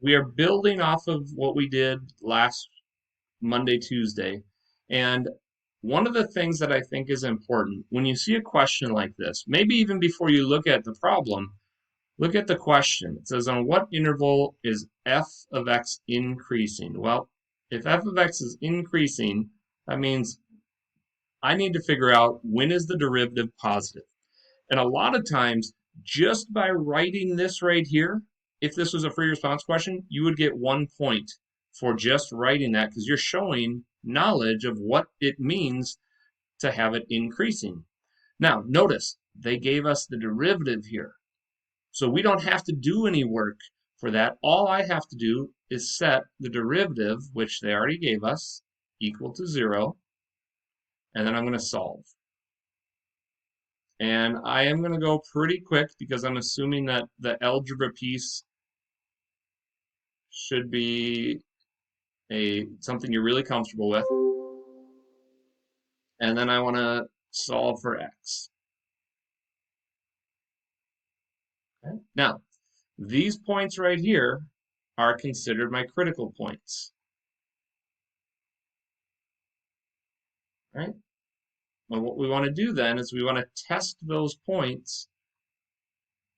we are building off of what we did last Monday, Tuesday. And one of the things that I think is important when you see a question like this, maybe even before you look at the problem, look at the question. It says, on what interval is f of x increasing? Well, if f of x is increasing, that means I need to figure out when is the derivative positive. And a lot of times, just by writing this right here, if this was a free response question, you would get 1 point for just writing that because you're showing knowledge of what it means to have it increasing. Now, notice they gave us the derivative here. So we don't have to do any work for that. All I have to do is set the derivative, which they already gave us, equal to 0, and then I'm going to solve. And I am going to go pretty quick because I'm assuming that the algebra piece should be something you're really comfortable with. And then I want to solve for x. Okay. Now, these points right here are considered my critical points. Right? And what we want to do then is we want to test those points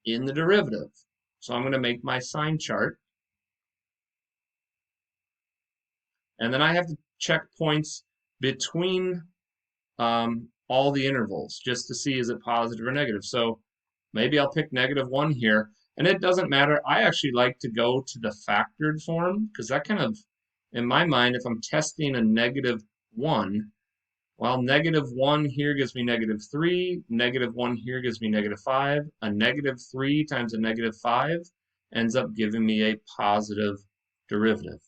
in the derivative. So I'm going to make my sign chart. And then I have to check points between all the intervals just to see is it positive or negative. So maybe I'll pick -1 here. And it doesn't matter. I actually like to go to the factored form because that kind of, in my mind, if I'm testing a -1, well, -1 here gives me -3, -1 here gives me -5, a -3 times a -5 ends up giving me a positive derivative.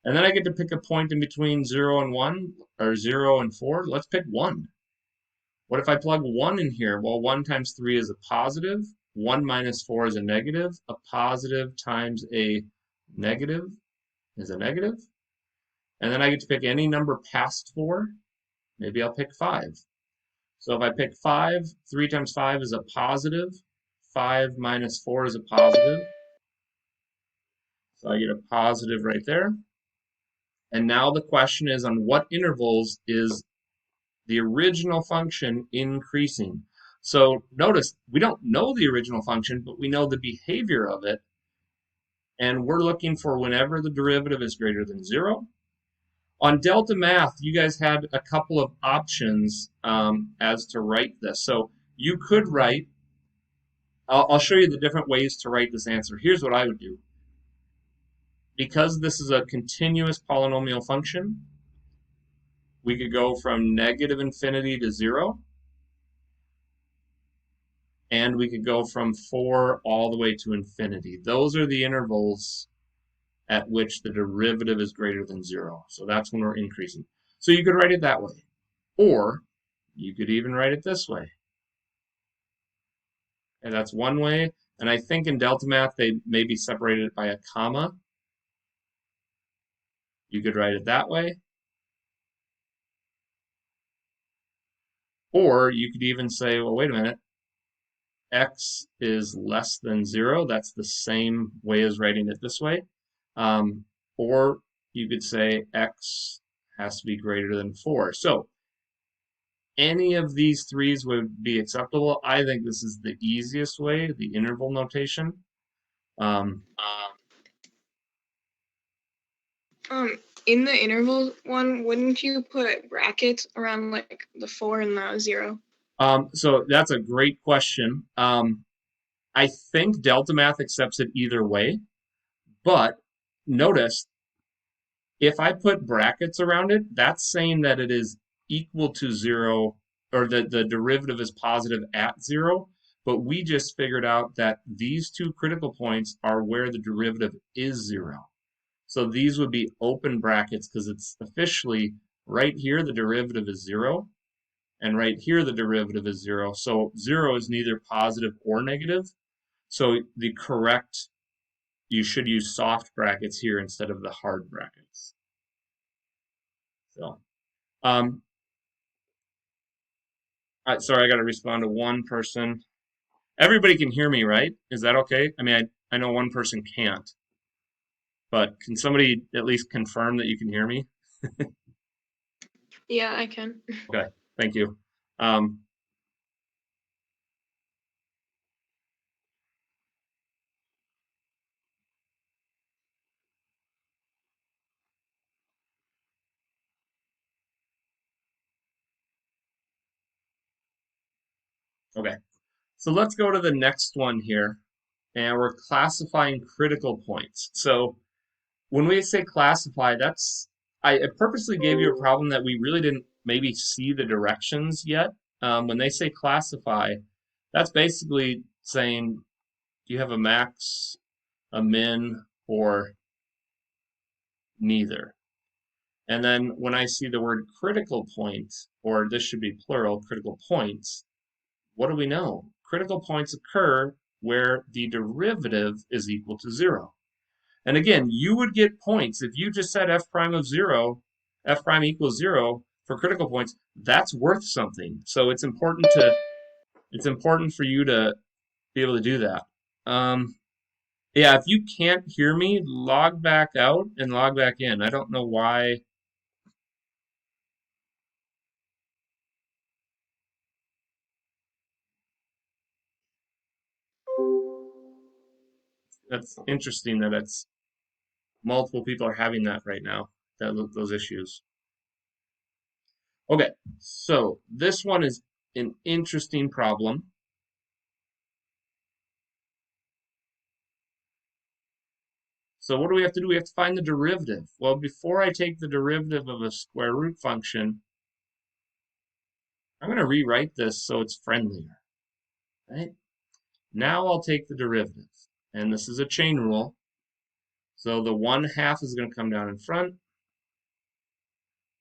And then I get to pick a point in between 0 and 1, or 0 and 4. Let's pick 1. What if I plug 1 in here? Well, 1 times 3 is a positive. 1 minus 4 is a negative. A positive times a negative is a negative. And then I get to pick any number past 4. Maybe I'll pick 5. So if I pick 5, 3 times 5 is a positive. 5 minus 4 is a positive. So I get a positive right there. And now the question is, on what intervals is the original function increasing? So notice, we don't know the original function, but we know the behavior of it. And we're looking for whenever the derivative is greater than 0. On delta math, you guys had a couple of options as to write this. So you could write, I'll show you the different ways to write this answer. Here's what I would do. Because this is a continuous polynomial function, we could go from -infinity to 0. And we could go from 4 all the way to infinity. Those are the intervals at which the derivative is greater than 0. So that's when we're increasing. So you could write it that way. Or you could even write it this way. And that's one way. And I think in delta math, they maybe separated it by a comma. You could write it that way. Or you could even say, well, wait a minute. X is less than 0. That's the same way as writing it this way. Or you could say X has to be greater than 4. So any of these threes would be acceptable. I think this is the easiest way, the interval notation. In the interval one, wouldn't you put brackets around like the 4 and the 0? So that's a great question. I think delta math accepts it either way, but notice if I put brackets around it, that's saying that it is equal to 0, or that the derivative is positive at 0, but we just figured out that these two critical points are where the derivative is 0. So these would be open brackets because it's officially right here the derivative is 0, and right here the derivative is 0. So 0 is neither positive or negative. So the correct, you should use soft brackets here instead of the hard brackets. So, sorry, I got to respond to one person. Everybody can hear me, right? Is that okay? I mean, I know one person can't. but can somebody at least confirm that you can hear me? Yeah, I can. Okay, thank you. Um, okay, so let's go to the next one here, and we're classifying critical points. So when we say classify, I purposely gave you a problem that we really didn't maybe see the directions yet. When they say classify, that's basically saying, do you have a max, a min, or neither? And then when I see the word critical point, or this should be plural, critical points, what do we know? Critical points occur where the derivative is equal to 0. And again, you would get points if you just said f prime of 0, f prime equals 0 for critical points. That's worth something. So it's important for you to be able to do that. Yeah, if you can't hear me, log back out and log back in. I don't know why. That's interesting that it's multiple people are having that right now, those issues. Okay, so this one is an interesting problem. So what do we have to do? We have to find the derivative. Well, before I take the derivative of a square root function, I'm going to rewrite this so it's friendlier, right? Now I'll take the derivative, and this is a chain rule. So the 1/2 is going to come down in front.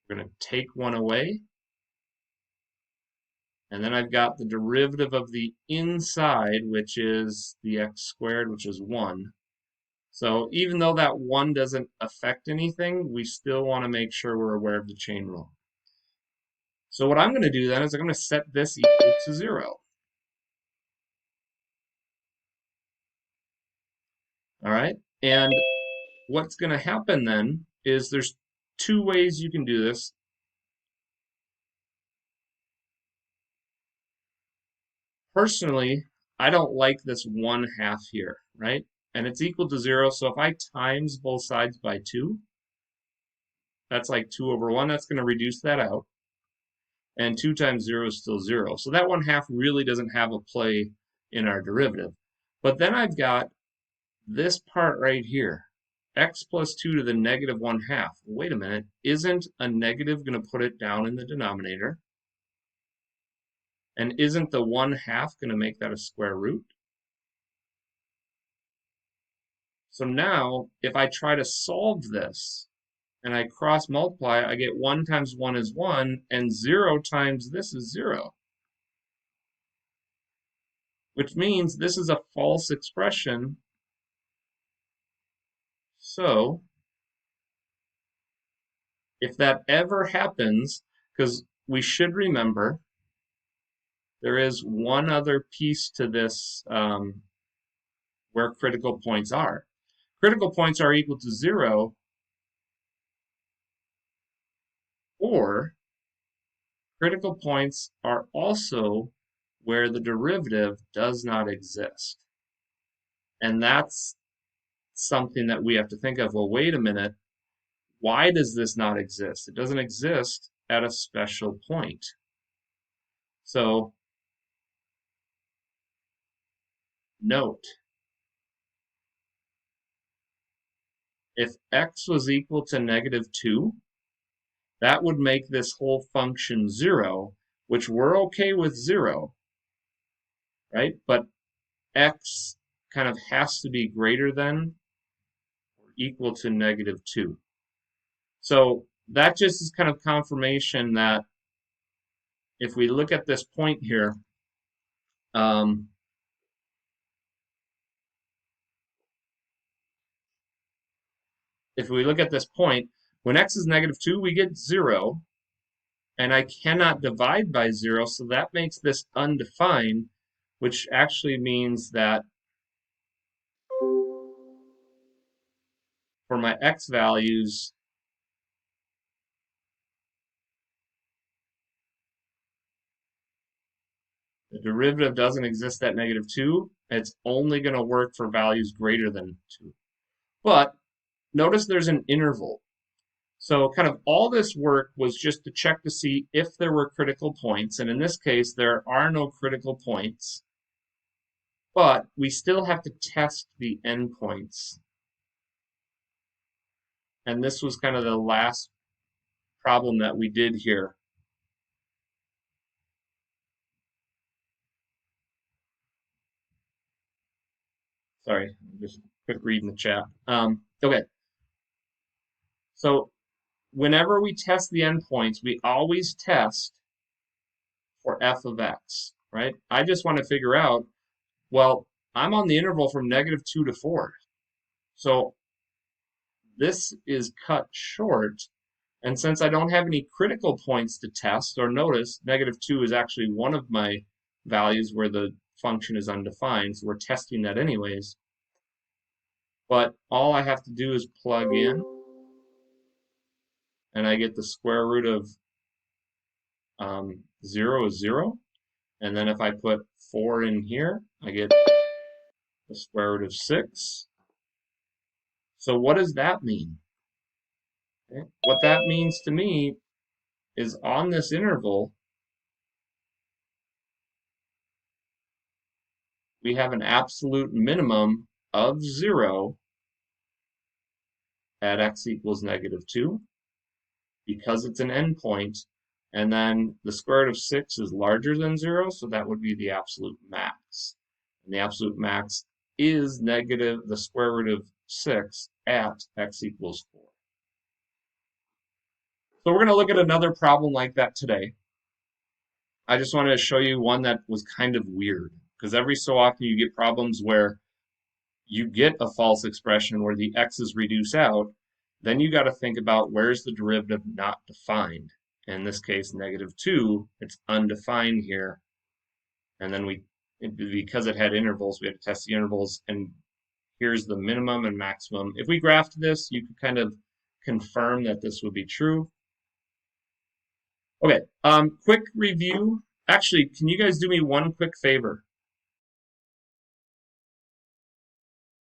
We're going to take 1 away. And then I've got the derivative of the inside, which is the x squared, which is 1. So even though that 1 doesn't affect anything, we still want to make sure we're aware of the chain rule. So what I'm going to do then is I'm going to set this equal to 0. All right? And what's going to happen then is there's 2 ways you can do this. Personally, I don't like this 1/2 here, right? And it's equal to 0, so if I times both sides by 2, that's like 2 over 1. That's going to reduce that out. And 2 times 0 is still 0. So that 1/2 really doesn't have a play in our derivative. But then I've got this part right here, x plus 2 to the negative 1/2. Wait a minute, isn't a negative going to put it down in the denominator? And isn't the 1/2 going to make that a square root? So now, if I try to solve this, and I cross multiply, I get 1 times 1 is 1, and 0 times this is 0. Which means this is a false expression. So if that ever happens, because we should remember there is one other piece to this where critical points are. Critical points are equal to 0, or critical points are also where the derivative does not exist. And that's something that we have to think of. Well, wait a minute. Why does this not exist? It doesn't exist at a special point. So note, if x was equal to negative 2, that would make this whole function 0, which we're okay with 0, right? But x kind of has to be greater than or equal to negative 2. So that just is kind of confirmation that if we look at this point here, if we look at this point, when x is negative 2, we get 0, and I cannot divide by 0, so that makes this undefined, which actually means that for my x values, the derivative doesn't exist at -2. It's only going to work for values greater than 2. But notice there's an interval. So kind of all this work was just to check to see if there were critical points. And in this case, there are no critical points. But we still have to test the endpoints. And this was kind of the last problem that we did here. Sorry, just quick reading the chat. Okay, so whenever we test the endpoints, we always test for f of x, right? I just want to figure out, well, I'm on the interval from -2 to 4. So this is cut short. And since I don't have any critical points to test, or notice -2 is actually one of my values where the function is undefined, so we're testing that anyways. But all I have to do is plug in, and I get the square root of 0 is 0. And then if I put 4 in here, I get the square root of 6. So what does that mean? Okay. What that means to me is on this interval, we have an absolute minimum of 0 at x equals -2 because it's an endpoint. And then the square root of 6 is larger than 0, so that would be the absolute max. And the absolute max is negative the square root of 6 at x equals 4. So we're going to look at another problem like that today. I just wanted to show you one that was kind of weird, because every so often you get problems where you get a false expression where the x's reduce out. Then you got to think about where's the derivative not defined. In this case, -2, it's undefined here. And then because it had intervals, we had to test the intervals, and here's the minimum and maximum. If we graphed this, you could kind of confirm that this would be true. Okay, quick review. Actually, can you guys do me one quick favor?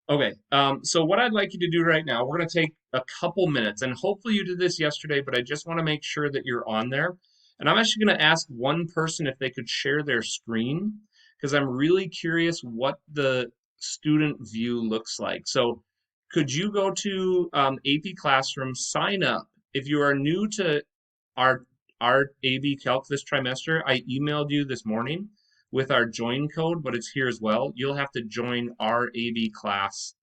Okay, so what I'd like you to do right now, we're going to take a couple minutes, and hopefully you did this yesterday, but I just want to make sure that you're on there. And I'm actually going to ask one person if they could share their screen, because I'm really curious what the student view looks like. So could you go to AP Classroom, sign up. If you are new to our AB Calc this trimester, I emailed you this morning with our join code, but it's here as well. You'll have to join our AB class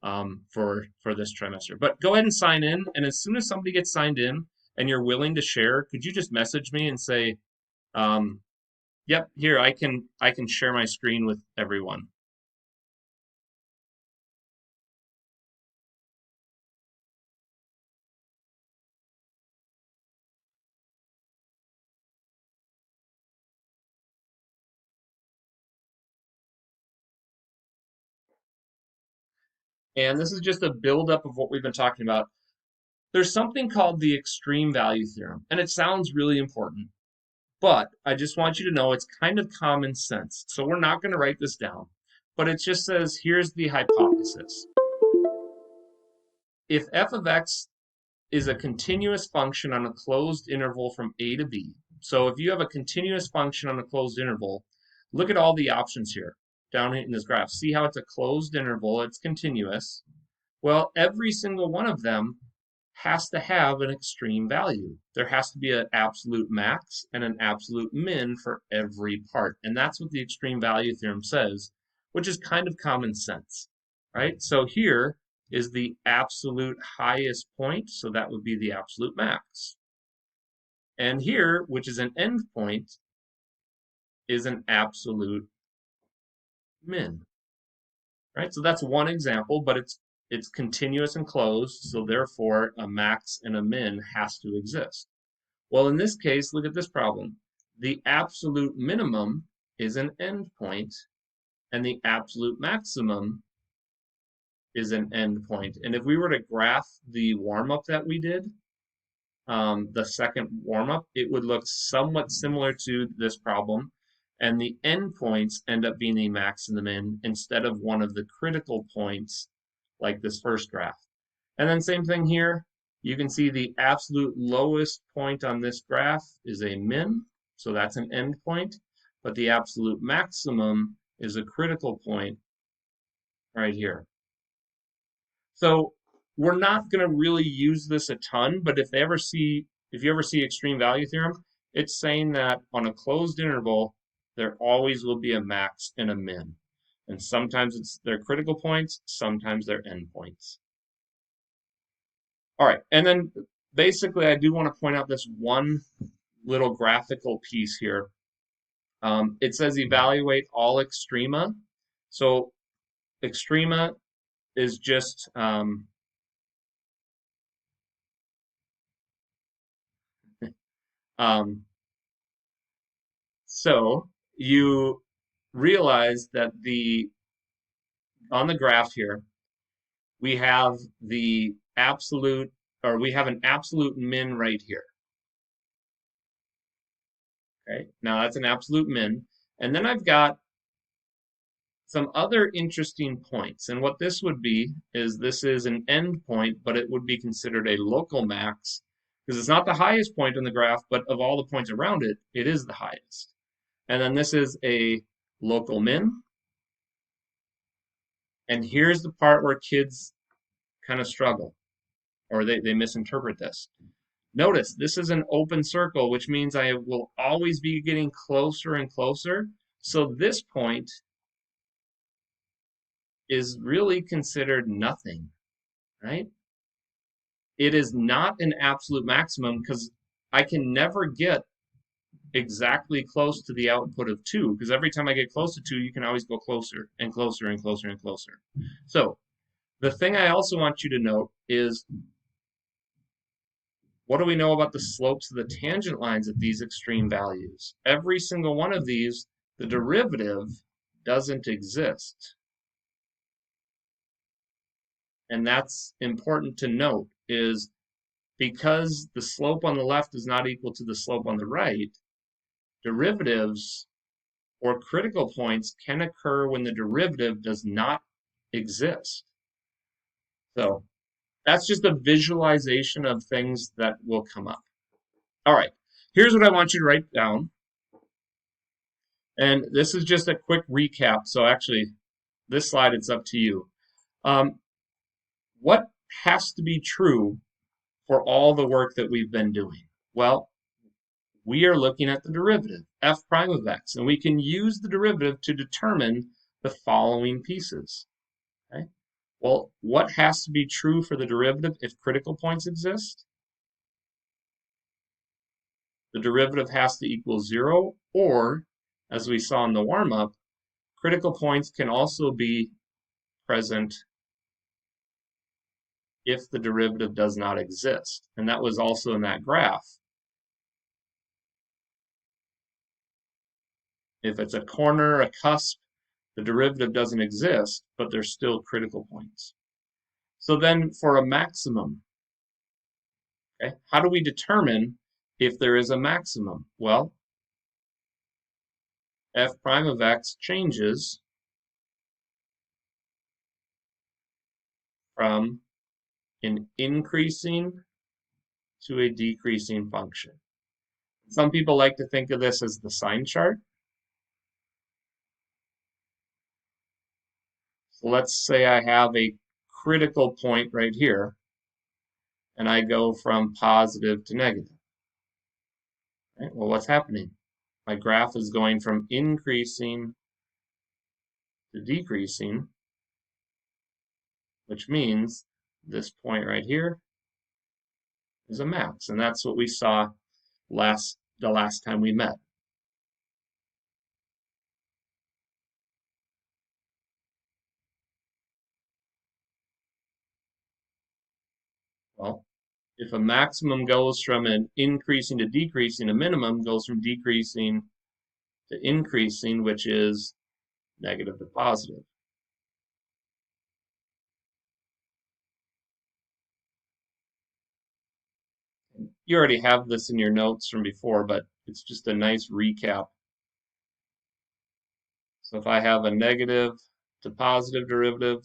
for this trimester. But go ahead and sign in, and as soon as somebody gets signed in and you're willing to share, could you just message me and say, "Yep, here I can share my screen with everyone." And this is just a buildup of what we've been talking about. There's something called the extreme value theorem, and it sounds really important, but I just want you to know it's kind of common sense. So we're not going to write this down, but it just says, here's the hypothesis. If f of x is a continuous function on a closed interval from a to b, so if you have a continuous function on a closed interval, look at all the options here down in this graph. See how it's a closed interval, it's continuous. Well, every single one of them has to have an extreme value. There has to be an absolute max and an absolute min for every part. And that's what the extreme value theorem says, which is kind of common sense, right? So here is the absolute highest point, so that would be the absolute max. And here, which is an end point, is an absolute min, right? So that's one example, but it's continuous and closed, so therefore a max and a min has to exist. Well, in this case, look at this problem. The absolute minimum is an endpoint, and the absolute maximum is an endpoint. And if we were to graph the warm-up that we did, the second warm-up, it would look somewhat similar to this problem. And the endpoints end up being the max and the min instead of one of the critical points like this first graph. And then same thing here. You can see the absolute lowest point on this graph is a min, so that's an endpoint. But the absolute maximum is a critical point right here. So we're not going to really use this a ton, but if you ever see extreme value theorem, it's saying that on a closed interval, there always will be a max and a min. And sometimes they're critical points, sometimes they're endpoints. All right, and then basically I do want to point out this one little graphical piece here. It says evaluate all extrema. So extrema is just so you realize that on the graph here, we have the absolute, or we have an absolute min right here. Okay, now that's an absolute min. And then I've got some other interesting points. And what this would be is this is an end point, but it would be considered a local max because it's not the highest point on the graph, but of all the points around it, it is the highest. And then this is a local min. And here's the part where kids kind of struggle, or they misinterpret this. Notice this is an open circle, which means I will always be getting closer and closer. So this point is really considered nothing, right? It is not an absolute maximum because I can never get exactly close to the output of 2, because every time I get close to 2, you can always go closer and closer and closer and closer. So the thing I also want you to note is, what do we know about the slopes of the tangent lines at these extreme values? Every single one of these, the derivative doesn't exist. And that's important to note, is because the slope on the left is not equal to the slope on the right, derivatives or critical points can occur when the derivative does not exist. So that's just a visualization of things that will come up. All right, here's what I want you to write down. And this is just a quick recap. So actually, this slide, it's up to you. What has to be true for all the work that we've been doing? Well, we are looking at the derivative, f prime of x, and we can use the derivative to determine the following pieces. Okay? Well, what has to be true for the derivative if critical points exist? The derivative has to equal 0, or, as we saw in the warm-up, critical points can also be present if the derivative does not exist. And that was also in that graph. If it's a corner, a cusp, the derivative doesn't exist, but there's still critical points. So then for a maximum, okay, how do we determine if there is a maximum? Well, f prime of x changes from an increasing to a decreasing function. Some people like to think of this as the sign chart. So let's say I have a critical point right here, and I go from positive to negative. Right? Well, what's happening? My graph is going from increasing to decreasing, which means this point right here is a max, and that's what we saw the last time we met. Well, if a maximum goes from an increasing to decreasing, a minimum goes from decreasing to increasing, which is negative to positive. You already have this in your notes from before, but it's just a nice recap. So if I have a negative to positive derivative,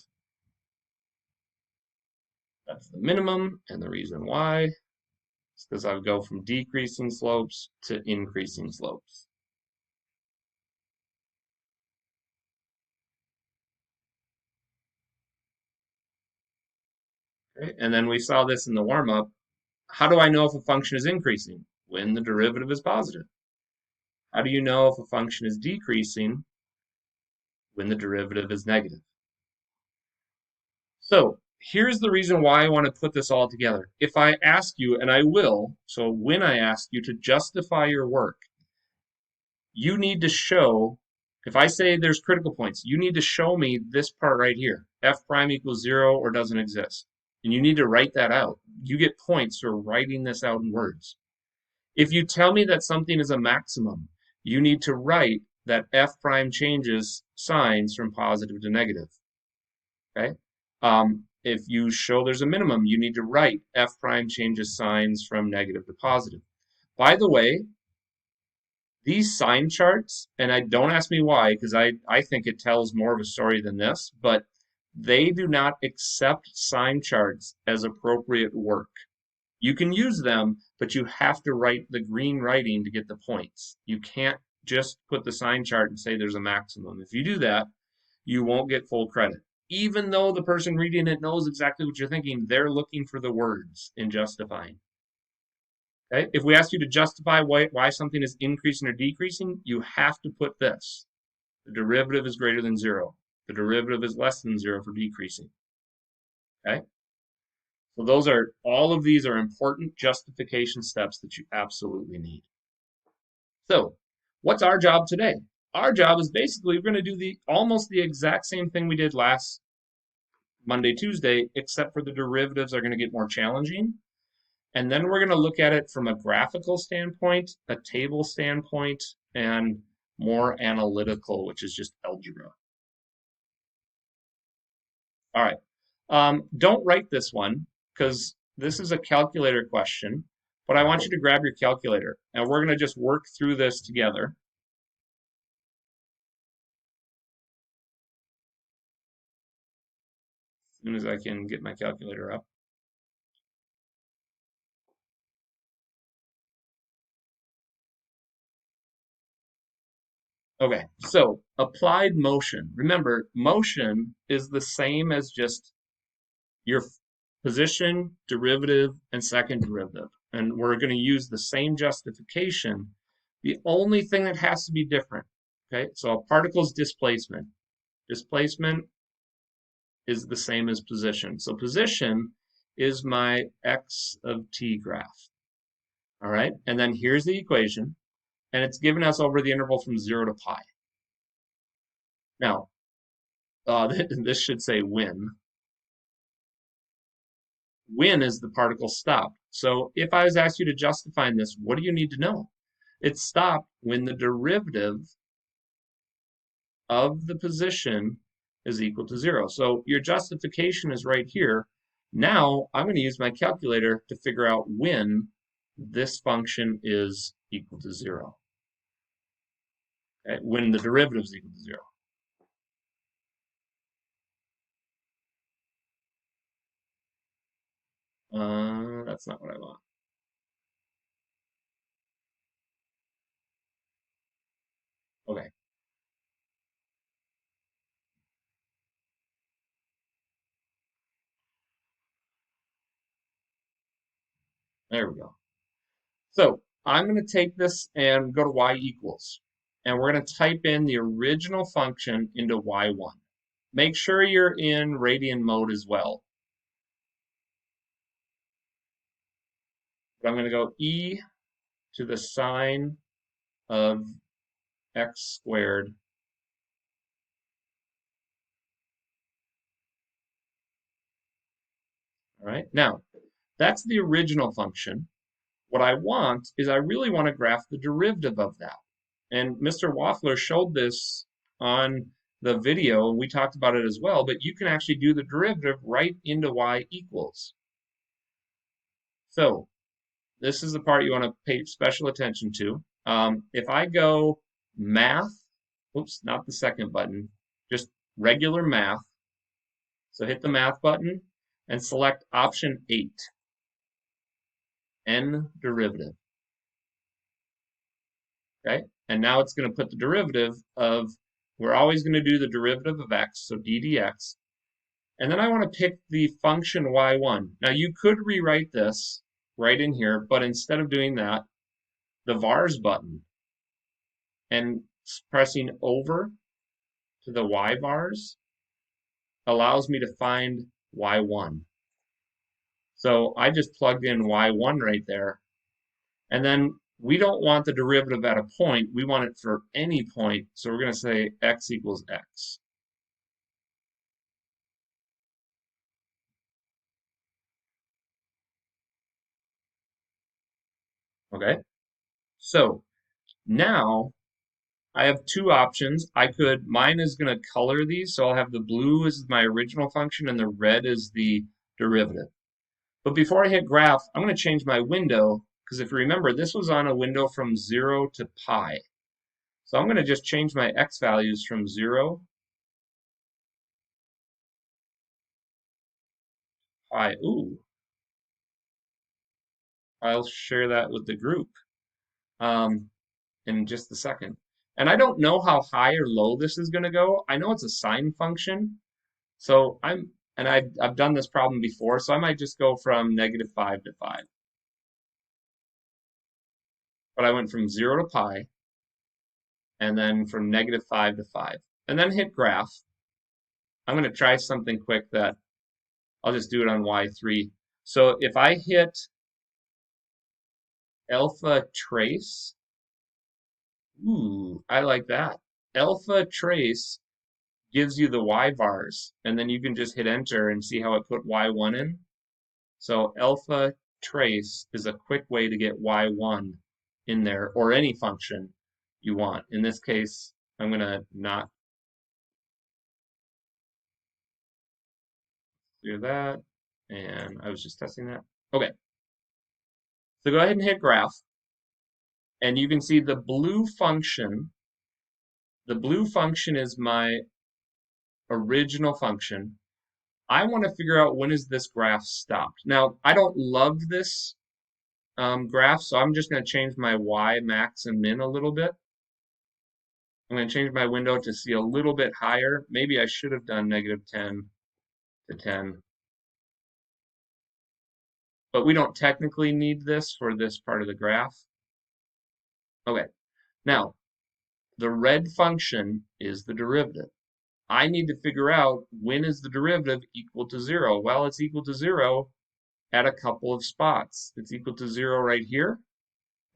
that's the minimum, and the reason why is because I would go from decreasing slopes to increasing slopes. Okay? And then we saw this in the warm-up. How do I know if a function is increasing? When the derivative is positive. How do you know if a function is decreasing? When the derivative is negative. So here's the reason why I want to put this all together. If I ask you, and I will, so when I ask you to justify your work, you need to show, if I say there's critical points, you need to show me this part right here. F prime equals 0 or doesn't exist. And you need to write that out. You get points for writing this out in words. If you tell me that something is a maximum, you need to write that F prime changes signs from positive to negative. Okay? If you show there's a minimum, you need to write F prime changes signs from negative to positive. By the way, these sign charts, and I don't ask me why, because I think it tells more of a story than this, but they do not accept sign charts as appropriate work. You can use them, but you have to write the green writing to get the points. You can't just put the sign chart and say there's a maximum. If you do that, you won't get full credit. Even though the person reading it knows exactly what you're thinking, they're looking for the words in justifying. Okay? If we ask you to justify why something is increasing or decreasing, you have to put this. The derivative is greater than 0. The derivative is less than 0 for decreasing. Okay? So all of these are important justification steps that you absolutely need. So what's our job today? Our job is basically we're going to do almost the exact same thing we did last Monday, Tuesday, except for the derivatives are going to get more challenging. And then we're going to look at it from a graphical standpoint, a table standpoint, and more analytical, which is just algebra. All right. Don't write this one because this is a calculator question, but I want you to grab your calculator and we're going to just work through this together. As soon as I can get my calculator up. Okay, so applied motion. Remember, motion is the same as just your position, derivative, and second derivative. And we're going to use the same justification. The only thing that has to be different, okay? So a particle's displacement. Displacement is the same as position. So position is my x of t graph. All right, and then here's the equation, and it's given us over the interval from 0 to pi. Now, this should say when. When is the particle stopped? So if I was asked you to justify this, what do you need to know? It's stopped when the derivative of the position is equal to 0. So your justification is right here. Now I'm going to use my calculator to figure out when this function is equal to 0. Okay? When the derivative is equal to 0. That's not what I want. Okay. There we go. So I'm going to take this and go to y equals. And we're going to type in the original function into y1. Make sure you're in radian mode as well. But I'm going to go e to the sine of x squared. All right, now that's the original function. What I want is I really want to graph the derivative of that. And Mr. Waffler showed this on the video, and we talked about it as well, but you can actually do the derivative right into y equals. So this is the part you want to pay special attention to. If I go math, oops, not the second button, just regular math. So hit the math button and select option 8, n derivative. Okay, and now it's going to put the derivative of, we're always going to do the derivative of x, so d dx. And then I want to pick the function y1. Now you could rewrite this right in here, but instead of doing that, the vars button and pressing over to the y vars allows me to find y1. So I just plugged in y1 right there. And then we don't want the derivative at a point. We want it for any point. So we're going to say x equals x. Okay. So now I have two options. Mine is going to color these. So I'll have the blue as my original function and the red is the derivative. But before I hit graph, I'm going to change my window because if you remember, this was on a window from 0 to pi. So I'm going to just change my x values from 0 pi. Ooh, I'll share that with the group in just a second. And I don't know how high or low this is going to go. I know it's a sine function. So I've done this problem before, so I might just go from -5 to 5. But I went from 0 to pi, and then from -5 to 5. And then hit graph. I'm going to try something quick that I'll just do it on y3. So if I hit alpha trace, ooh, I like that. Alpha trace gives you the y vars, and then you can just hit enter and see how it put y1 in. So alpha trace is a quick way to get y1 in there, or any function you want. In this case, I'm going to not do that, and I was just testing that. Okay, so go ahead and hit graph, and you can see the blue function. The blue function is my original function. I want to figure out when is this graph stopped. Now, I don't love this graph, so I'm just going to change my y max and min a little bit. I'm going to change my window to see a little bit higher. Maybe I should have done -10 to 10. But we don't technically need this for this part of the graph. Okay, now the red function is the derivative. I need to figure out when is the derivative equal to 0. Well, it's equal to 0 at a couple of spots. It's equal to 0 right here.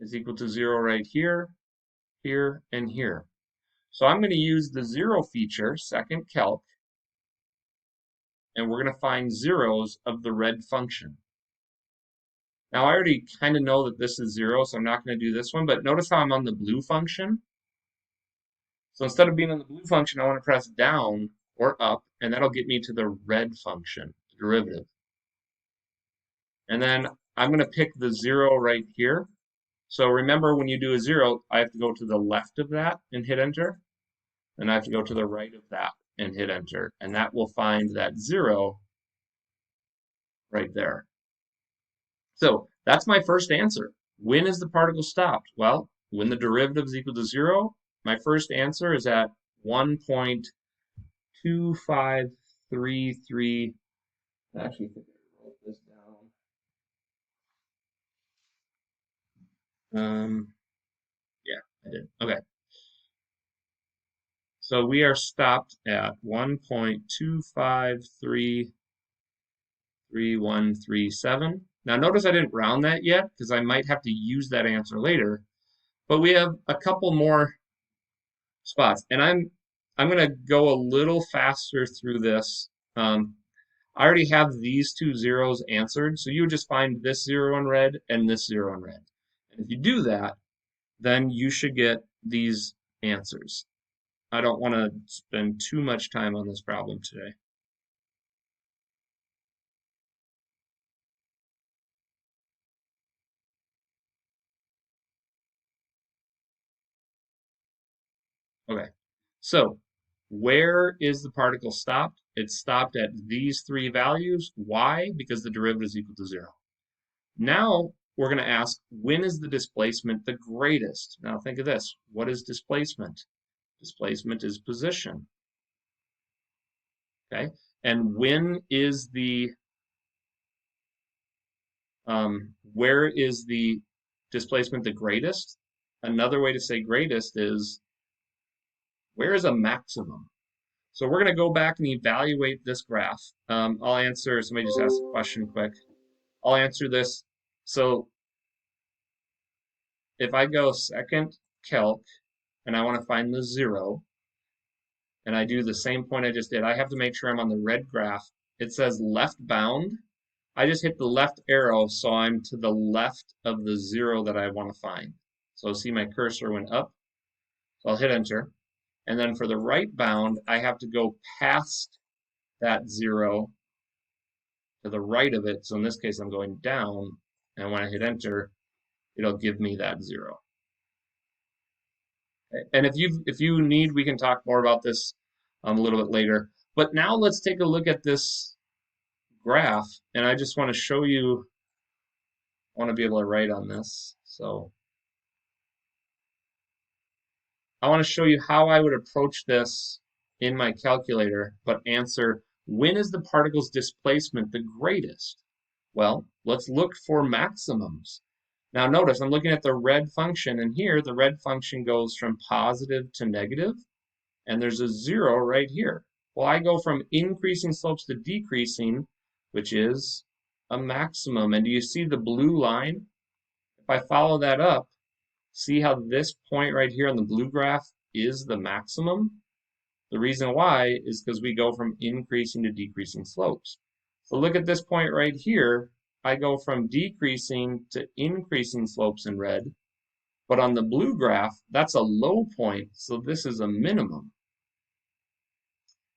It's equal to 0 right here, here, and here. So I'm going to use the 0 feature, second calc, and we're going to find zeros of the red function. Now I already kind of know that this is 0, so I'm not going to do this one, but notice how I'm on the blue function. So instead of being on the blue function, I want to press down or up, and that'll get me to the red function, the derivative. And then I'm going to pick the 0 right here. So remember, when you do a 0, I have to go to the left of that and hit enter. And I have to go to the right of that and hit enter. And that will find that 0 right there. So that's my first answer. When is the particle stopped? Well, when the derivative is equal to 0, my first answer is at 1.2533. Actually, I think I wrote this down. Yeah, I did. Okay. So we are stopped at 1.2533137. Now notice I didn't round that yet because I might have to use that answer later. But we have a couple more spots, and I'm going to go a little faster through this. I already have these two zeros answered, so you just find this 0 in red and this 0 in red. And if you do that, then you should get these answers. I don't want to spend too much time on this problem today. So where is the particle stopped? It's stopped at these three values. Why? Because the derivative is equal to 0. Now we're going to ask, when is the displacement the greatest? Now think of this. What is displacement? Displacement is position. Okay? And when is the, where is the displacement the greatest? Another way to say greatest is, where is a maximum? So we're going to go back and evaluate this graph. I'll answer, somebody just asked a question quick. I'll answer this. So if I go second calc and I want to find the 0, and I do the same point I just did, I have to make sure I'm on the red graph. It says left bound. I just hit the left arrow, so I'm to the left of the 0 that I want to find. So see my cursor went up. So I'll hit enter. And then for the right bound, I have to go past that 0 to the right of it. So in this case, I'm going down. And when I hit enter, it'll give me that 0. And if you need, we can talk more about this a little bit later. But now let's take a look at this graph. And I just want to show you, I want to be able to write on this. So I want to show you how I would approach this in my calculator, but answer, when is the particle's displacement the greatest? Well, let's look for maximums. Now notice I'm looking at the red function, and here the red function goes from positive to negative, and there's a 0 right here. Well, I go from increasing slopes to decreasing, which is a maximum. And do you see the blue line? If I follow that up, see how this point right here on the blue graph is the maximum? The reason why is because we go from increasing to decreasing slopes. So look at this point right here. I go from decreasing to increasing slopes in red. But on the blue graph, that's a low point, so this is a minimum.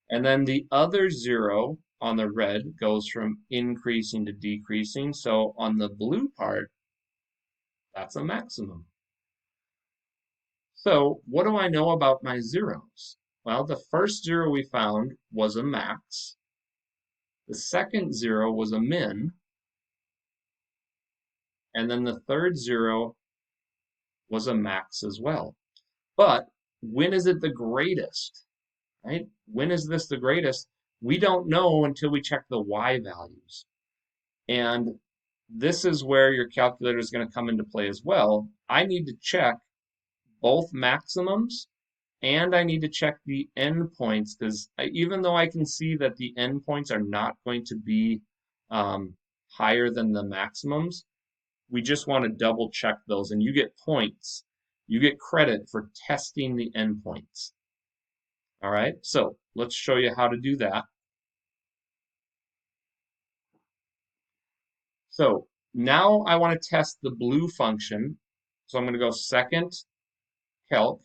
And then the other 0 on the red goes from increasing to decreasing. So on the blue part, that's a maximum. So what do I know about my zeros? Well, the first 0 we found was a max. The second 0 was a min. And then the third 0 was a max as well. But when is it the greatest? Right? When is this the greatest? We don't know until we check the y values. And this is where your calculator is going to come into play as well. I need to check both maximums, and I need to check the endpoints, because even though I can see that the endpoints are not going to be higher than the maximums, we just want to double check those, and you get points. You get credit for testing the endpoints. All right, so let's show you how to do that. So now I want to test the blue function. So I'm going to go second calc,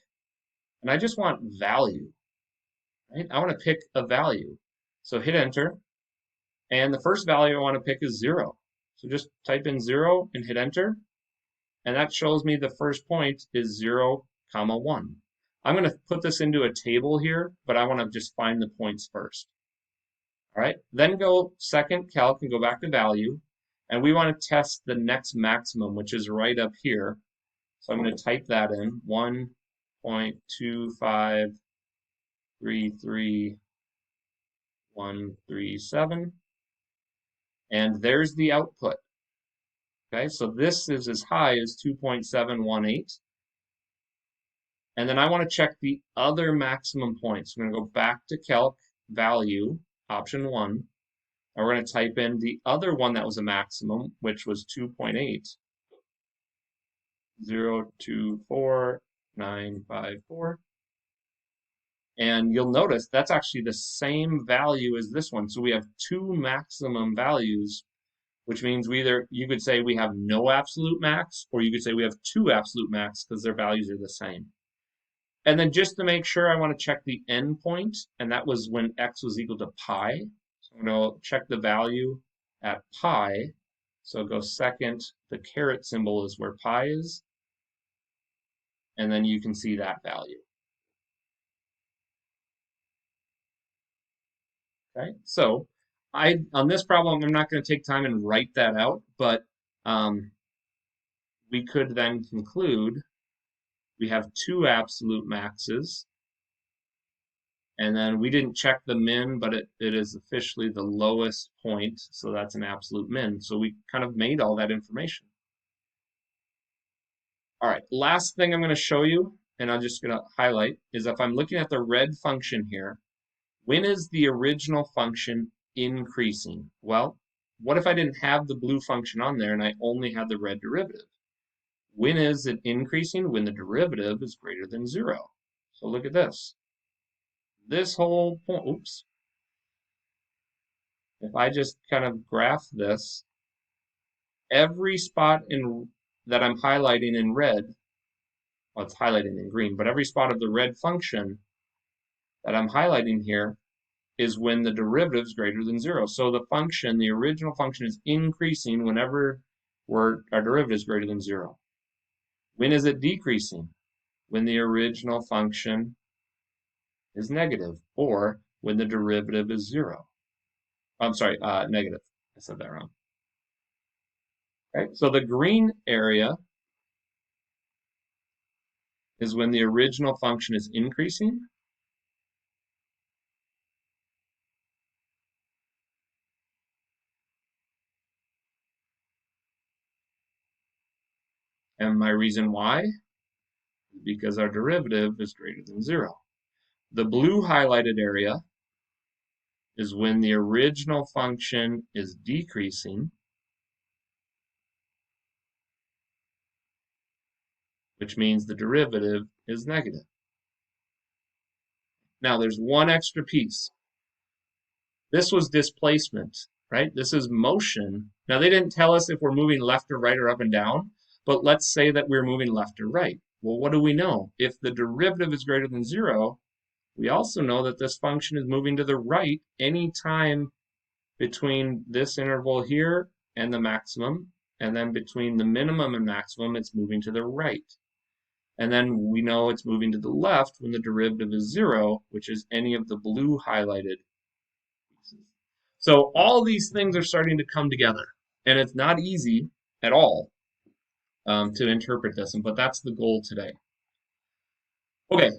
and I just want value. Right? I want to pick a value. So hit enter, and the first value I want to pick is 0. So just type in 0 and hit enter, and that shows me the first point is 0, 1. I'm going to put this into a table here, but I want to just find the points first. All right, then go second calc and go back to value, and we want to test the next maximum, which is right up here. So I'm going to type that in, 1.2533137, and there's the output. Okay, so this is as high as 2.718. And then I want to check the other maximum points. I'm going to go back to calc value, option 1. And we're going to type in the other one that was a maximum, which was 2.8. 0.24954. And you'll notice that's actually the same value as this one. So we have 2 maximum values, which means you could say we have no absolute max, or you could say we have 2 absolute max because their values are the same. And then just to make sure, I want to check the endpoint, and that was when x was equal to pi. So I'm going to check the value at pi. So go second, the caret symbol is where pi is, and then you can see that value. Okay, so on this problem, I'm not going to take time and write that out, but we could then conclude we have two absolute maxes, and then we didn't check the min, but it is officially the lowest point, so that's an absolute min. So we kind of made all that information. All right, last thing I'm going to show you, and I'm just going to highlight, is if I'm looking at the red function here, when is the original function increasing? Well, what if I didn't have the blue function on there and I only had the red derivative? When is it increasing? When the derivative is greater than 0. So look at this. This whole point, oops. If I just kind of graph this, every spot that I'm highlighting in red, well, it's highlighting in green, but every spot of the red function that I'm highlighting here is when the derivative is greater than 0. So the function, the original function, is increasing whenever our derivative is greater than 0. When is it decreasing? When the original function is negative, or when the derivative is 0. I'm sorry, negative. I said that wrong. Okay, so the green area is when the original function is increasing. And my reason why is because our derivative is greater than 0. The blue highlighted area is when the original function is decreasing, which means the derivative is negative. Now there's one extra piece. This was displacement, right? This is motion. Now they didn't tell us if we're moving left or right or up and down, but let's say that we're moving left or right. Well, what do we know? If the derivative is greater than 0, we also know that this function is moving to the right anytime between this interval here and the maximum, and then between the minimum and maximum, it's moving to the right. And then we know it's moving to the left when the derivative is 0, which is any of the blue highlighted pieces. So all these things are starting to come together, and it's not easy at all to interpret this, but that's the goal today. Okay,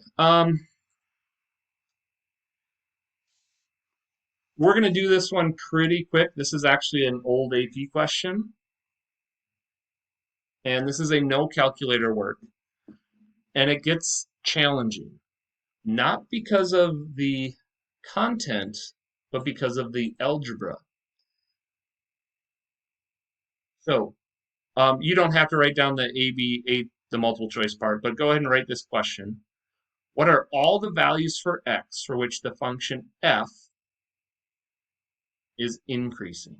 we're going to do this one pretty quick. This is actually an old AP question, and this is a no calculator word, and it gets challenging, not because of the content, but because of the algebra. So you don't have to write down the the multiple choice part, but go ahead and write this question. What are all the values for x for which the function f is increasing?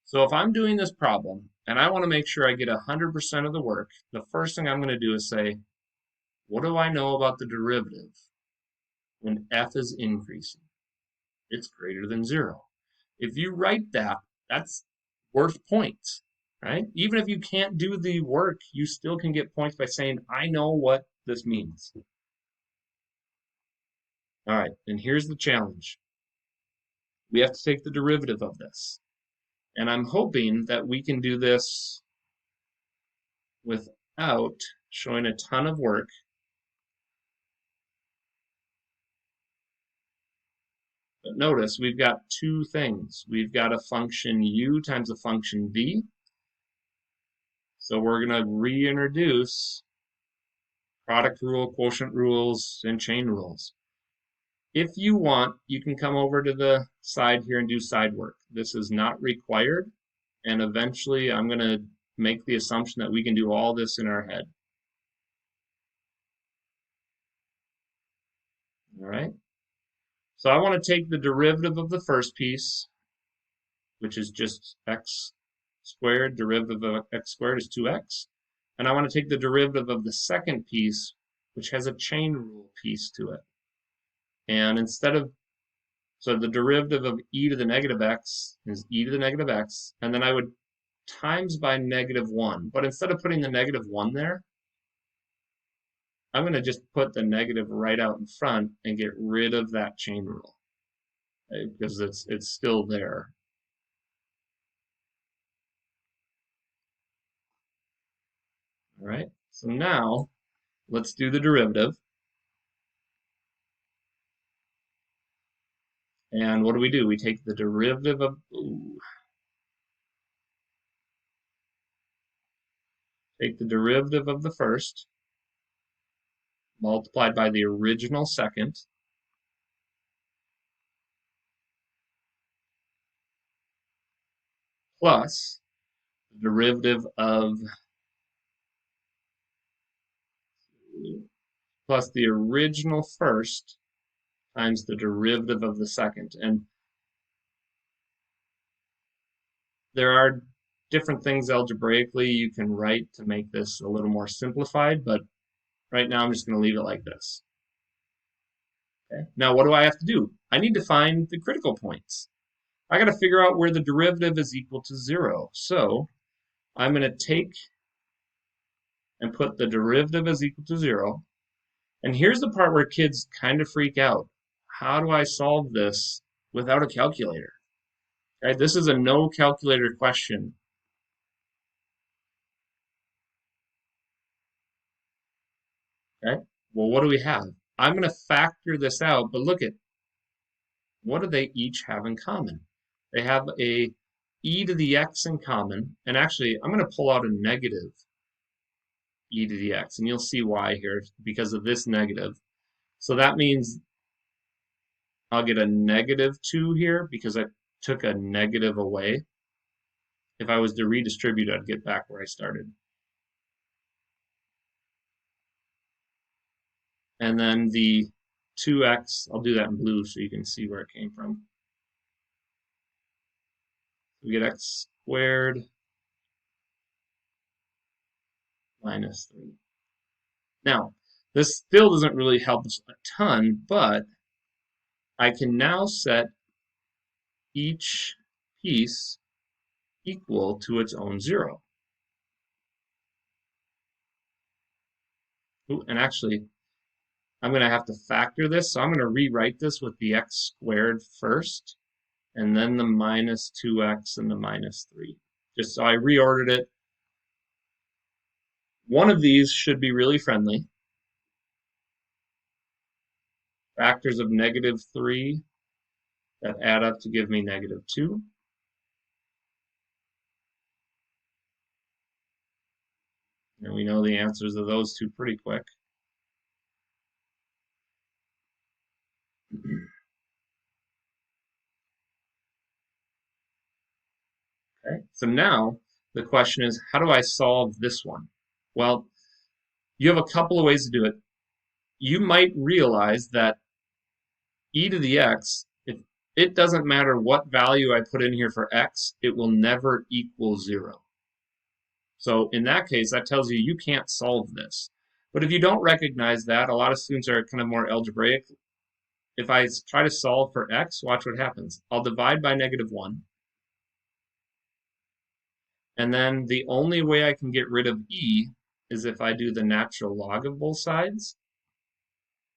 So if I'm doing this problem and I want to make sure I get 100% of the work, the first thing I'm going to do is say, what do I know about the derivative when f is increasing? It's greater than 0. If you write that, that's worth points, right? Even if you can't do the work, you still can get points by saying, I know what this means. All right, and here's the challenge. We have to take the derivative of this. And I'm hoping that we can do this without showing a ton of work. But notice we've got two things. We've got a function u times a function v. So we're going to reintroduce product rule, quotient rules, and chain rules. If you want, you can come over to the side here and do side work. This is not required, and eventually I'm going to make the assumption that we can do all this in our head. All right? So I want to take the derivative of the first piece, which is just x squared. Derivative of x squared is 2x. And I want to take the derivative of the second piece, which has a chain rule piece to it. And instead of, so the derivative of e to the negative x is e to the negative x, and then I would times by -1. But instead of putting the -1 there, I'm going to just put the negative right out in front and get rid of that chain rule. okay, because it's still there. All right, so now let's do the derivative. And what do? We take the derivative of, take the derivative of the first, multiplied by the original second, plus the derivative of, plus the original first times the derivative of the second. And there are different things algebraically you can write to make this a little more simplified, but right now I'm just going to leave it like this. Okay. Now what do I have to do? I need to find the critical points. I got to figure out where the derivative is equal to 0. So I'm going to take and put the derivative as equal to 0. And here's the part where kids kind of freak out. How do I solve this without a calculator? Okay, this is a no calculator question. Okay, well, what do we have? I'm going to factor this out, but look at what do they each have in common? They have a e to the x in common, and actually, I'm going to pull out a negative e to the x, and you'll see why here because of this negative. So that means I'll get a negative 2 here because I took a negative away. If I was to redistribute, I'd get back where I started. And then the 2x, I'll do that in blue so you can see where it came from. We get x squared minus 3. Now, this still doesn't really help us a ton, but I can now set each piece equal to its own 0. Ooh, and actually, I'm going to have to factor this, so I'm going to rewrite this with the x squared first, and then the minus 2x and the minus 3. Just so I reordered it. One of these should be really friendly. Factors of negative 3 that add up to give me negative 2. And we know the answers of those two pretty quick. Okay, so now the question is, how do I solve this one? Well, you have a couple of ways to do it. You might realize that e to the x, if it doesn't matter what value I put in here for x, it will never equal 0. So in that case, that tells you you can't solve this. But if you don't recognize that, a lot of students are kind of more algebraic. If I try to solve for x, watch what happens. I'll divide by negative 1. And then the only way I can get rid of e is if I do the natural log of both sides.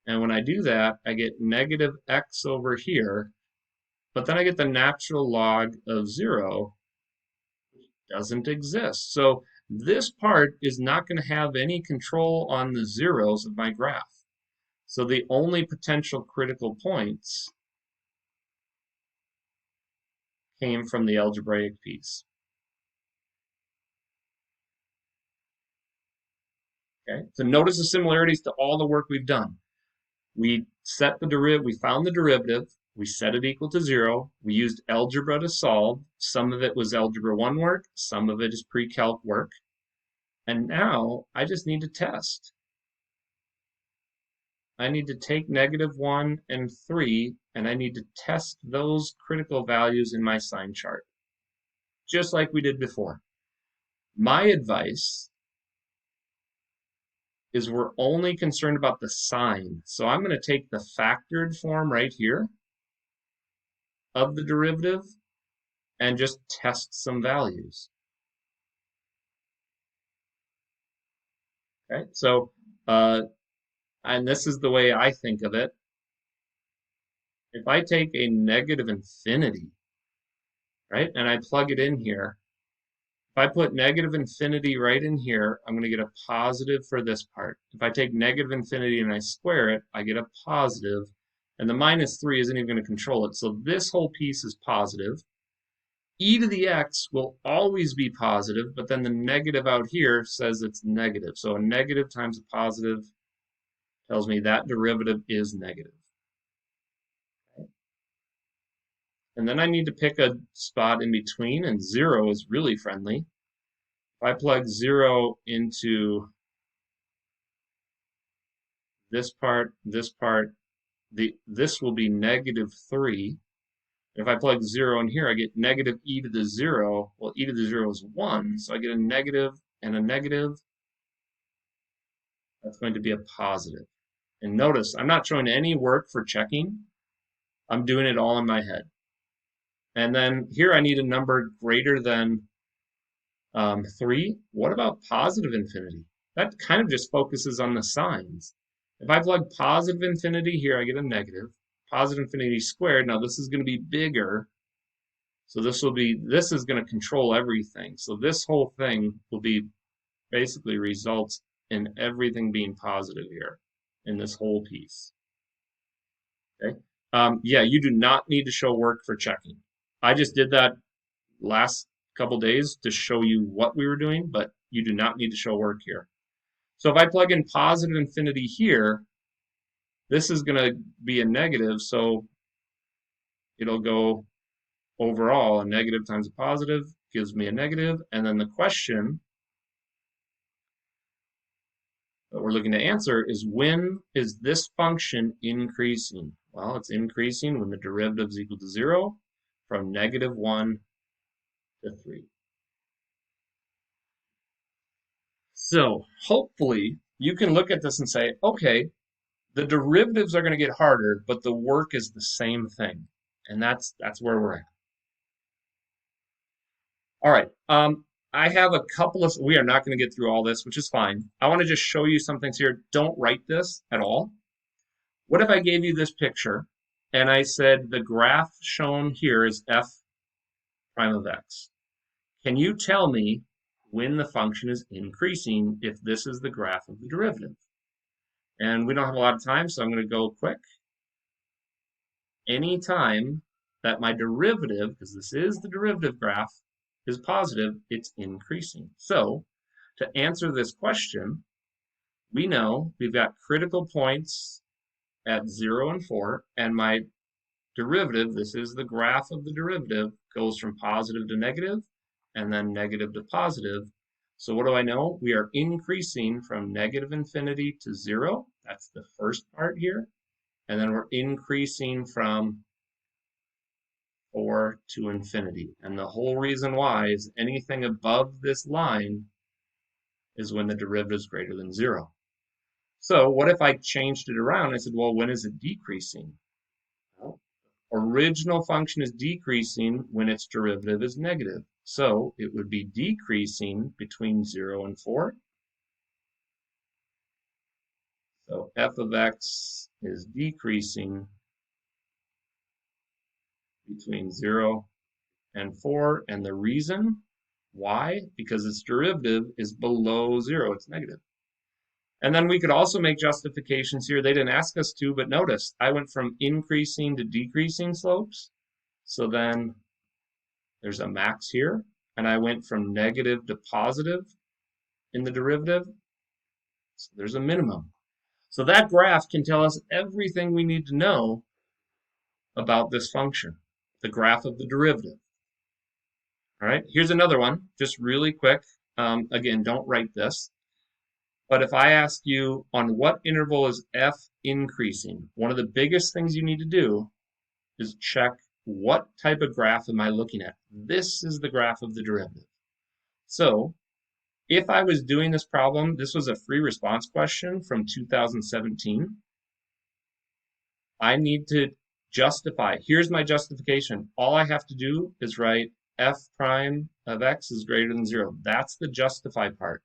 And when I do that, I get negative x over here, but then I get the natural log of 0, which doesn't exist. So this part is not going to have any control on the zeros of my graph. So the only potential critical points came from the algebraic piece. Okay, so notice the similarities to all the work we've done. We set the derivative, we found the derivative, we set it equal to 0, we used algebra to solve. Some of it was algebra 1 work, some of it is pre-calc work. And now I just need to test. I need to take negative 1 and 3, and I need to test those critical values in my sign chart, just like we did before. My advice is we're only concerned about the sign. So I'm going to take the factored form right here of the derivative and just test some values. Okay, so and this is the way I think of it. if I take a negative infinity, right, and I plug it in here, if I put negative infinity right in here, I'm going to get a positive for this part. If I take negative infinity and I square it, I get a positive, and the minus 3 isn't even going to control it. So this whole piece is positive. E to the x will always be positive, but then the negative out here says it's negative. So a negative times a positive tells me that derivative is negative. And then I need to pick a spot in between, and 0 is really friendly. If I plug 0 into this part, this will be negative 3. If I plug 0 in here, I get negative e to the 0. Well, e to the 0 is 1, so I get a negative and a negative. That's going to be a positive. And notice, I'm not showing any work for checking. I'm doing it all in my head. And then here I need a number greater than 3. What about positive infinity? That kind of just focuses on the signs. If I plug positive infinity here, I get a negative. Positive infinity squared, now this is going to be bigger. So this is going to control everything. So this whole thing will be basically results in everything being positive here in this whole piece. Okay. Yeah, you do not need to show work for checking. I just did that last couple days to show you what we were doing, but you do not need to show work here. So if I plug in positive infinity here, this is going to be a negative, so it'll go overall a negative times a positive gives me a negative, and then the question that we're looking to answer is, when is this function increasing? Well, it's increasing when the derivative is equal to 0 from negative 1 to 3. So hopefully you can look at this and say, okay, the derivatives are going to get harder, but the work is the same thing. And that's where we're at. All right. I have a couple of, we are not going to get through all this, which is fine. I want to just show you some things here. Don't write this at all. What if I gave you this picture and I said the graph shown here is f prime of x? Can you tell me when the function is increasing if this is the graph of the derivative? And we don't have a lot of time, so I'm going to go quick. Anytime that my derivative, because this is the derivative graph, is positive, it's increasing. So to answer this question, we know we've got critical points at 0 and 4, and my derivative, this is the graph of the derivative, goes from positive to negative, and then negative to positive. So what do I know? We are increasing from negative infinity to 0. That's the first part here. And then we're increasing from 4 to infinity. And the whole reason why is anything above this line is when the derivative is greater than 0. So what if I changed it around? I said, well, when is it decreasing? Well, original function is decreasing when its derivative is negative. So it would be decreasing between 0 and 4. So f of x is decreasing between 0 and 4. And the reason why? Because its derivative is below 0. It's negative. And then we could also make justifications here. They didn't ask us to, but notice I went from increasing to decreasing slopes. So then there's a max here. And I went from negative to positive in the derivative. So there's a minimum. So that graph can tell us everything we need to know about this function, the graph of the derivative. All right, here's another one, just really quick. Again, don't write this. But if I ask you on what interval is f increasing, one of the biggest things you need to do is check what type of graph am I looking at. This is the graph of the derivative. So if I was doing this problem, this was a free response question from 2017. I need to justify. Here's my justification. All I have to do is write f prime of x is greater than 0. That's the justify part.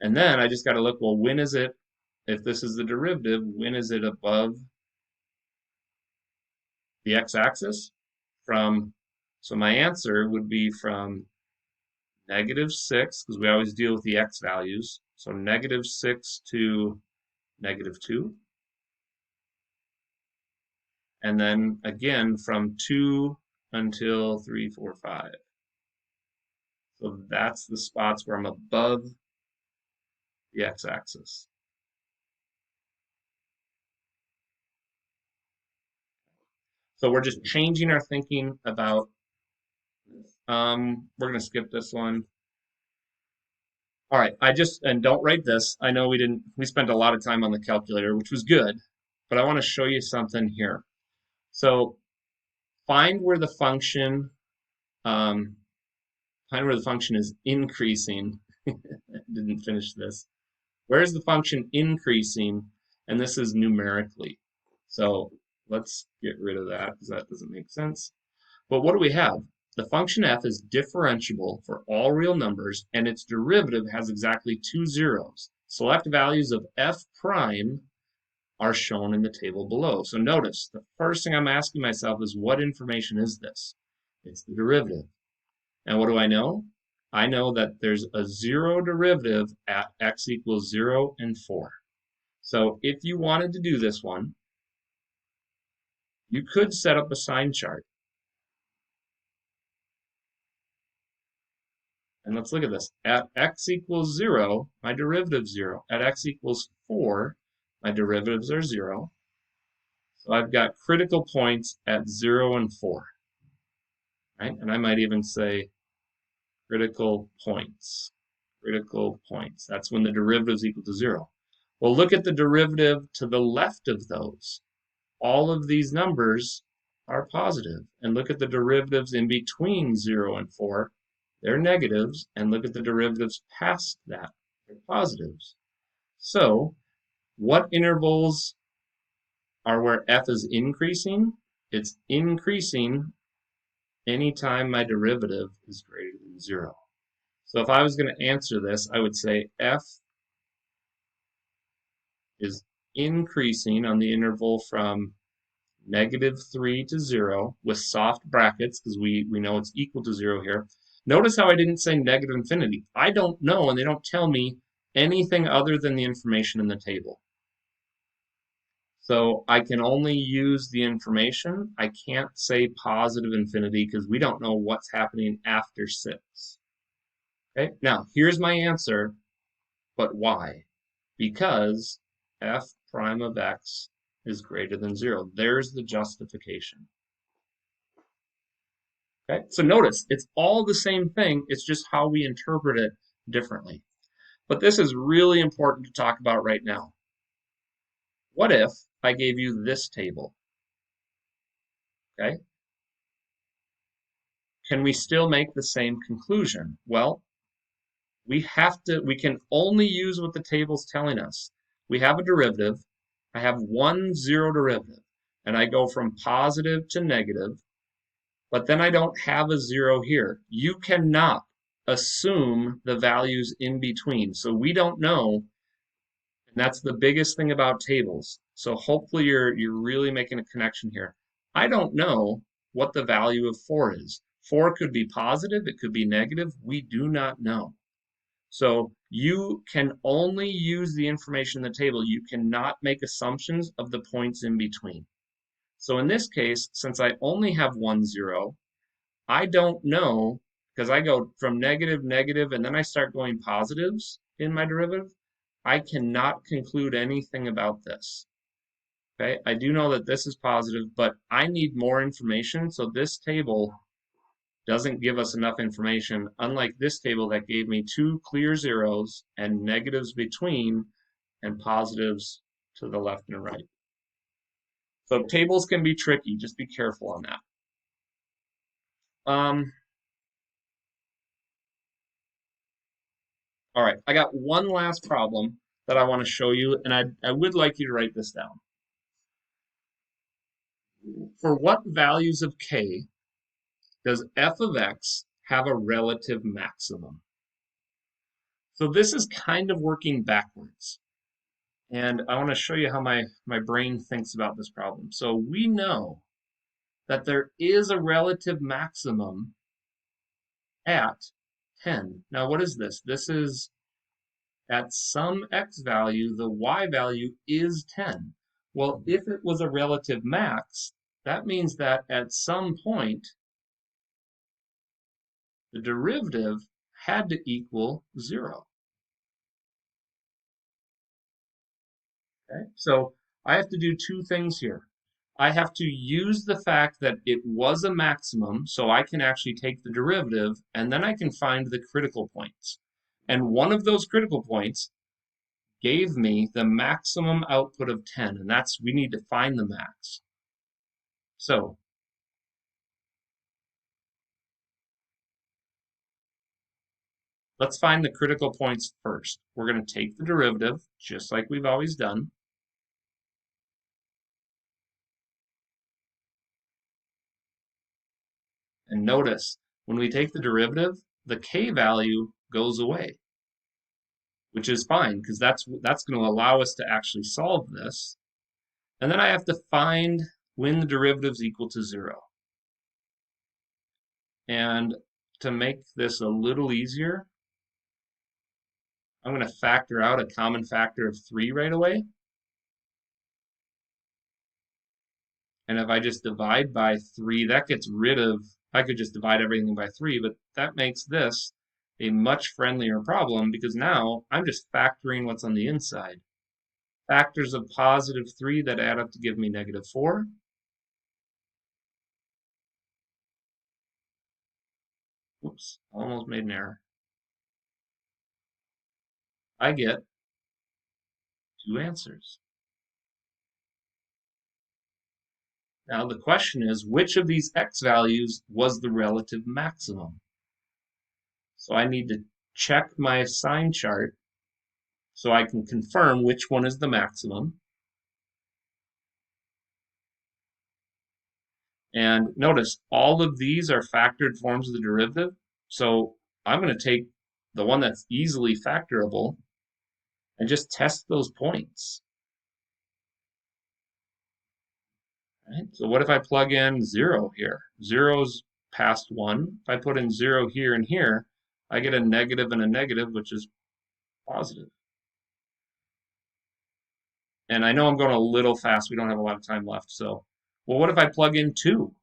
And then I just got to look, well, when is it, if this is the derivative, when is it above the x-axis from, so my answer would be from -6, because we always deal with the x values. So -6 to -2. And then again from 2 until 3, 4, 5. So that's the spots where I'm above the x-axis. So we're just changing our thinking about, we're going to skip this one. All right, and don't write this. I know we spent a lot of time on the calculator, which was good, but I want to show you something here. So find where the function, um, find where the function is increasing. I didn't finish this. Where is the function increasing? And this is numerically. So let's get rid of that because that doesn't make sense. But what do we have? The function f is differentiable for all real numbers, and its derivative has exactly 2 zeros. Select values of f prime are shown in the table below. So notice, the first thing I'm asking myself is, what information is this? It's the derivative. And what do I know? I know that there's a zero derivative at x equals 0 and 4. So if you wanted to do this one, you could set up a sign chart. And let's look at this. At x equals 0, my derivative's 0. At x equals 4, my derivatives are 0. So I've got critical points at 0 and 4. Right? And I might even say critical points. Critical points. That's when the derivative is equal to 0. Well, look at the derivative to the left of those. All of these numbers are positive. And look at the derivatives in between 0 and 4. They're negatives. And look at the derivatives past that. They're positives. So what intervals are where f is increasing? It's increasing anytime my derivative is greater than 0. So if I was going to answer this, I would say f is increasing on the interval from -3 to 0 with soft brackets because we know it's equal to 0 here. Notice how I didn't say negative infinity. I don't know, and they don't tell me anything other than the information in the table. So I can only use the information. I can't say positive infinity because we don't know what's happening after 6. Okay, now here's my answer, but why? Because f prime of x is greater than 0. There's the justification. Okay, so notice it's all the same thing, it's just how we interpret it differently. But this is really important to talk about right now. What if I gave you this table? Okay, can we still make the same conclusion? Well, we can only use what the table's telling us. We have a derivative. I have one zero derivative, and I go from positive to negative, but then I don't have a 0 here. You cannot assume the values in between. So we don't know, and that's the biggest thing about tables. So hopefully you're really making a connection here. I don't know what the value of 4 is. 4 could be positive, it could be negative. We do not know. So you can only use the information in the table. You cannot make assumptions of the points in between. So in this case, since I only have 1, 0, I don't know, because I go from negative, negative, and then I start going positives in my derivative. I cannot conclude anything about this. Okay, I do know that this is positive, but I need more information, so this table doesn't give us enough information, unlike this table that gave me 2 clear zeros and negatives between and positives to the left and right. So tables can be tricky, just be careful on that. All right, I got one last problem that I want to show you, and I would like you to write this down. For what values of k does f of x have a relative maximum? So this is kind of working backwards. And I want to show you how my brain thinks about this problem. So we know that there is a relative maximum at 10. Now, what is this? This is at some x value, the y value is 10. Well, if it was a relative max, that means that at some point, the derivative had to equal 0. Okay? So I have to do two things here. I have to use the fact that it was a maximum, so I can actually take the derivative, and then I can find the critical points. And one of those critical points gave me the maximum output of 10, and we need to find the max. So let's find the critical points first. We're going to take the derivative, just like we've always done. And notice, when we take the derivative, the k value goes away, which is fine, because that's going to allow us to actually solve this. And then I have to find when the derivative is equal to 0. And to make this a little easier, I'm going to factor out a common factor of 3 right away. And if I just divide by 3, that gets rid of, I could just divide everything by 3, but that makes this a much friendlier problem because now I'm just factoring what's on the inside. Factors of positive 3 that add up to give me negative 4. Whoops, almost made an error. I get 2 answers. Now the question is, which of these x values was the relative maximum? So I need to check my sign chart so I can confirm which one is the maximum. And notice, all of these are factored forms of the derivative. So I'm going to take the one that's easily factorable and just test those points. Right? So what if I plug in 0 here? 0's past 1. If I put in 0 here and here, I get a negative and a negative, which is positive. And I know I'm going a little fast. We don't have a lot of time left. So, well, what if I plug in 2?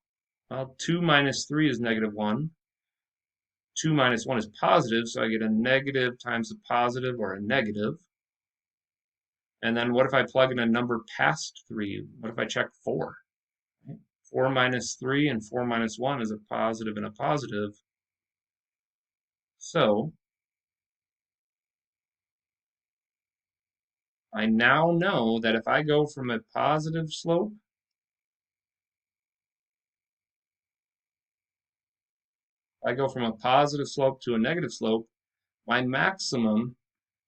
Well, 2 minus 3 is negative 1. 2 minus 1 is positive, so I get a negative times a positive or a negative. And then what if I plug in a number past 3? What if I check 4? 4 minus 3 and 4 minus 1 is a positive and a positive. So I now know that if I go from a positive slope to a negative slope, my maximum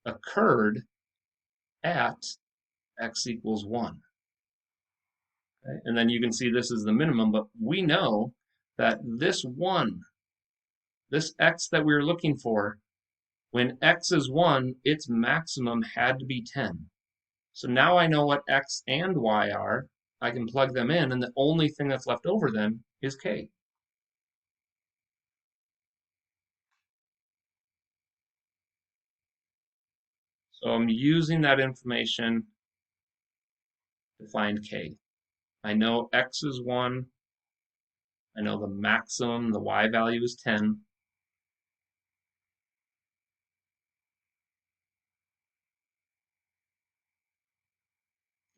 occurred at x equals 1. Okay? And then you can see this is the minimum, but we know that this 1, this x that we were looking for, when x is 1, its maximum had to be 10. So now I know what x and y are. I can plug them in, and the only thing that's left over then is k. So I'm using that information to find k. I know x is 1. I know the maximum, the y value is 10.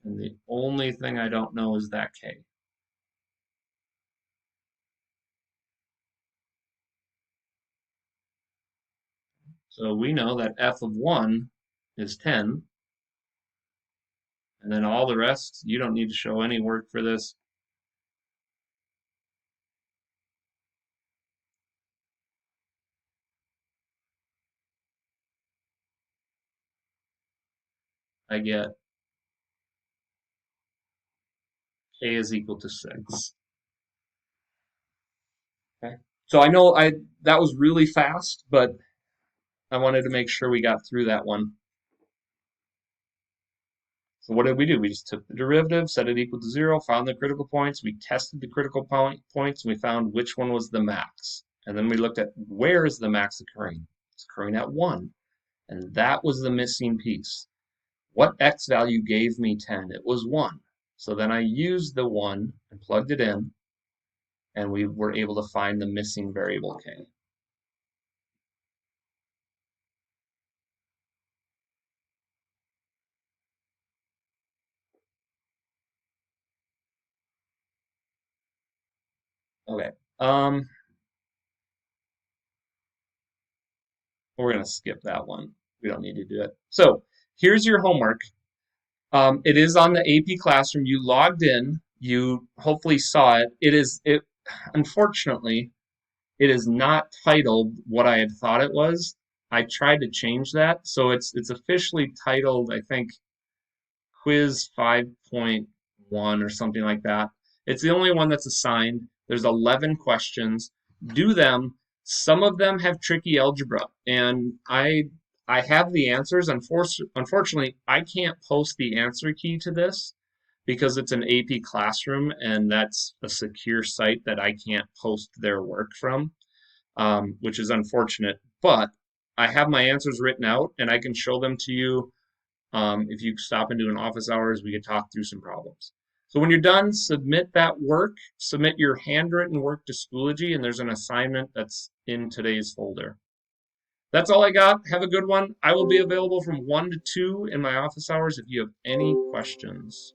And the only thing I don't know is that k. So we know that f of 1 is 10. And then all the rest, you don't need to show any work for this. I get k is equal to 6. Okay. So I know that was really fast, but I wanted to make sure we got through that one. So what did we do? We just took the derivative, set it equal to 0, found the critical points, we tested the critical points, and we found which one was the max. And then we looked at where is the max occurring. It's occurring at 1. And that was the missing piece. What x value gave me 10? It was 1. So then I used the 1 and plugged it in, and we were able to find the missing variable k. Okay. We're going to skip that one. We don't need to do it. So here's your homework. It is on the AP Classroom. You logged in. You hopefully saw it. Unfortunately, it is not titled what I had thought it was. I tried to change that. So it's officially titled, I think, Quiz 5.1 or something like that. It's the only one that's assigned. There's 11 questions. Do them. Some of them have tricky algebra, and I have the answers. Unfortunately, I can't post the answer key to this because it's an AP Classroom, and that's a secure site that I can't post their work from, which is unfortunate. But I have my answers written out, and I can show them to you. If you stop into an office hours, we could talk through some problems. So when you're done, submit that work, submit your handwritten work to Schoology, and there's an assignment that's in today's folder. That's all I got. Have a good one. I will be available from 1 to 2 in my office hours if you have any questions.